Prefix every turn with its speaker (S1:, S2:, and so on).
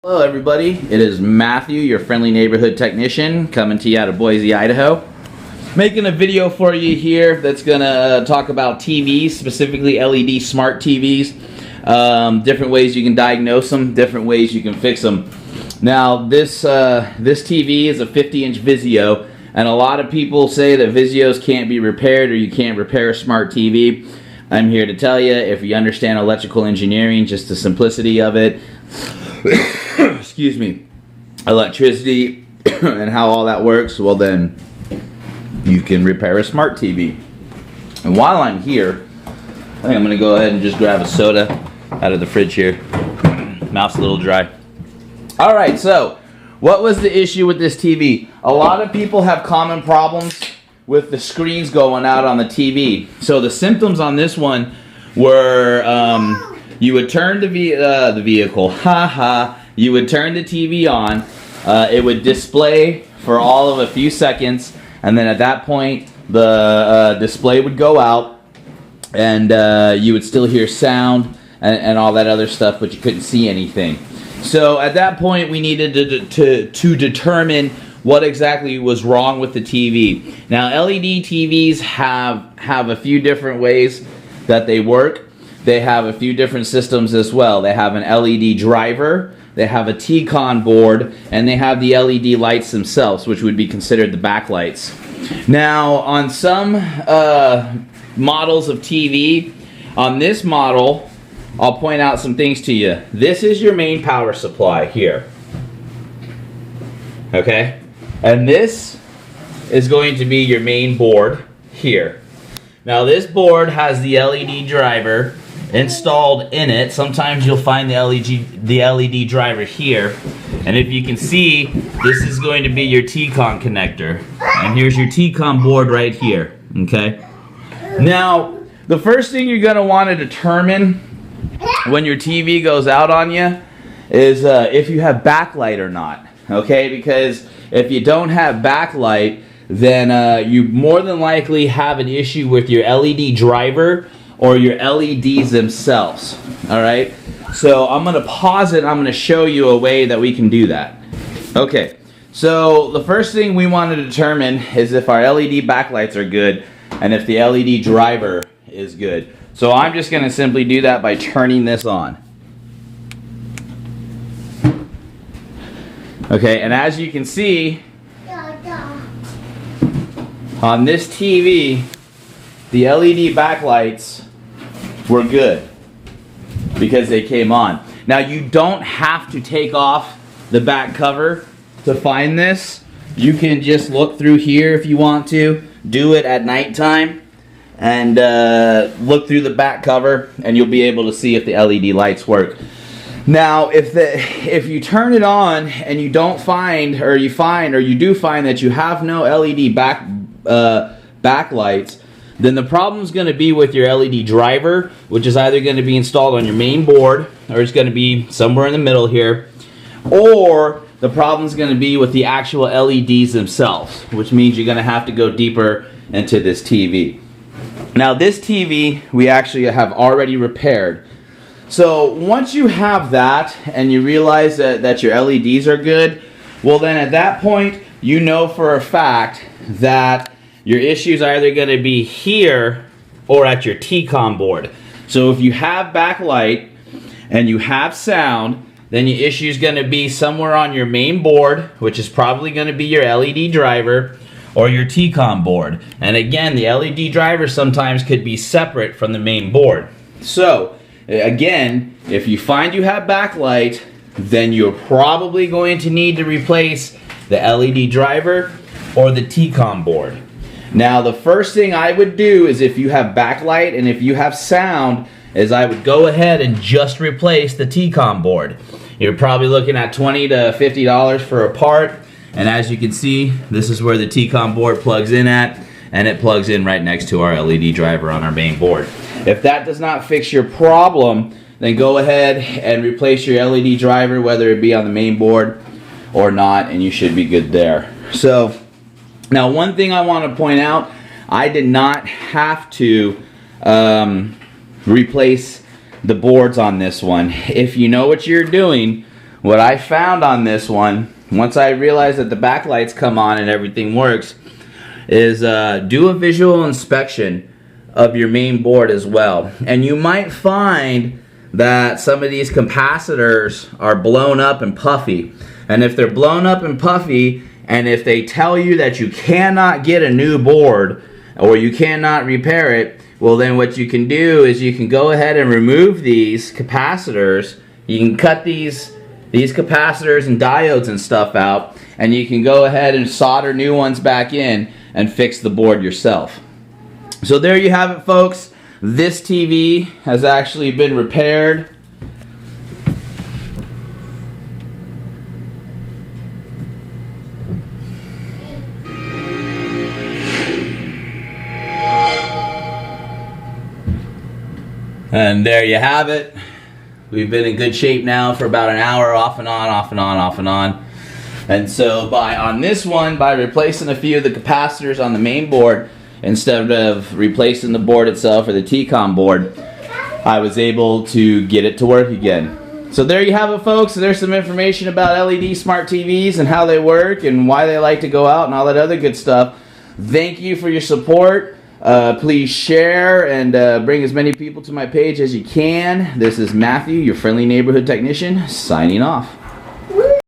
S1: Hello everybody, it is Matthew, your friendly neighborhood technician, coming to you out of Boise, Idaho. Making a video for you here that's going to talk about TVs, specifically LED smart TVs. Different ways you can diagnose them, different ways you can fix them. Now this TV is a 50-inch Vizio, and a lot of people say that Vizios can't be repaired or you can't repair a smart TV. I'm here to tell you, if you understand electrical engineering, just the simplicity of it, excuse me, electricity and how all that works, well then you can repair a smart TV. And while I'm here, I think I'm going to go ahead and just grab a soda out of the fridge here. Mouth's a little dry. Alright, so what was the issue with this TV? A lot of people have common problems with the screens going out on the TV. So the symptoms on this one were you would turn the vehicle, you would turn the TV on, it would display for all of a few seconds, and then at that point the display would go out, and you would still hear sound and all that other stuff, but you couldn't see anything. So at that point we needed to determine what exactly was wrong with the TV. Now LED TVs have a few different ways that they work. They have a few different systems as well. They have an LED driver, they have a T-con board, and they have the LED lights themselves, which would be considered the backlights. Now, on some models of TV, on this model, I'll point out some things to you. This is your main power supply here. Okay? And this is going to be your main board here. Now, this board has the LED driver installed in it. Sometimes you'll find the LED driver here, and if you can see, this is going to be your T-con connector, and here's your T-con board right here. Okay, now the first thing you're going to want to determine when your TV goes out on you is if you have backlight or not. Okay, because if you don't have backlight, then you more than likely have an issue with your LED driver or your LEDs themselves. Alright, so I'm going to pause it and I'm going to show you a way that we can do that. Okay, so the first thing we want to determine is if our LED backlights are good and if the LED driver is good. So I'm just going to simply do that by turning this on. Okay, and as you can see, on this TV, the LED backlights were good because they came on. Now, you don't have to take off the back cover to find this. You can just look through here if you want to. Do it at nighttime and look through the back cover, and you'll be able to see if the LED lights work. Now, if you turn it on and you don't find, or you do find that you have no LED backlights, then the problem is going to be with your LED driver, which is either going to be installed on your main board, or it's going to be somewhere in the middle here, or the problem is going to be with the actual LEDs themselves, which means you're going to have to go deeper into this TV. Now, this TV we actually have already repaired. So once you have that and you realize that your LEDs are good, well then at that point you know for a fact that your issues are either going to be here or at your T-con board. So if you have backlight and you have sound, then your issue is going to be somewhere on your main board, which is probably going to be your LED driver or your T-con board. And again, the LED driver sometimes could be separate from the main board. So again, if you find you have backlight, then you're probably going to need to replace the LED driver or the T-con board. Now, the first thing I would do is, if you have backlight and if you have sound, is I would go ahead and just replace the T-con board. You're probably looking at $20 to $50 for a part, and as you can see, this is where the T-con board plugs in at, and it plugs in right next to our LED driver on our main board. If that does not fix your problem, then go ahead and replace your LED driver, whether it be on the main board or not, and you should be good there. So now, one thing I want to point out, I did not have to replace the boards on this one. If you know what you're doing, What I found on this one, once I realized that the backlights come on and everything works, is do a visual inspection of your main board as well. And you might find that some of these capacitors are blown up and puffy. And if they're blown up and puffy, and if they tell you that you cannot get a new board or you cannot repair it, well then what you can do is you can go ahead and remove these capacitors. You can cut these capacitors and diodes and stuff out, and you can go ahead and solder new ones back in and fix the board yourself. So there you have it, folks. This TV has actually been repaired. And there you have it. We've been in good shape now for about an hour, off and on, off and on, off and on. And so on this one, by replacing a few of the capacitors on the main board, instead of replacing the board itself or the T-CON board, I was able to get it to work again. So there you have it, folks. There's some information about LED smart TVs and how they work and why they like to go out and all that other good stuff. Thank you for your support. Please share and bring as many people to my page as you can. This is Matthew, your friendly neighborhood technician, signing off.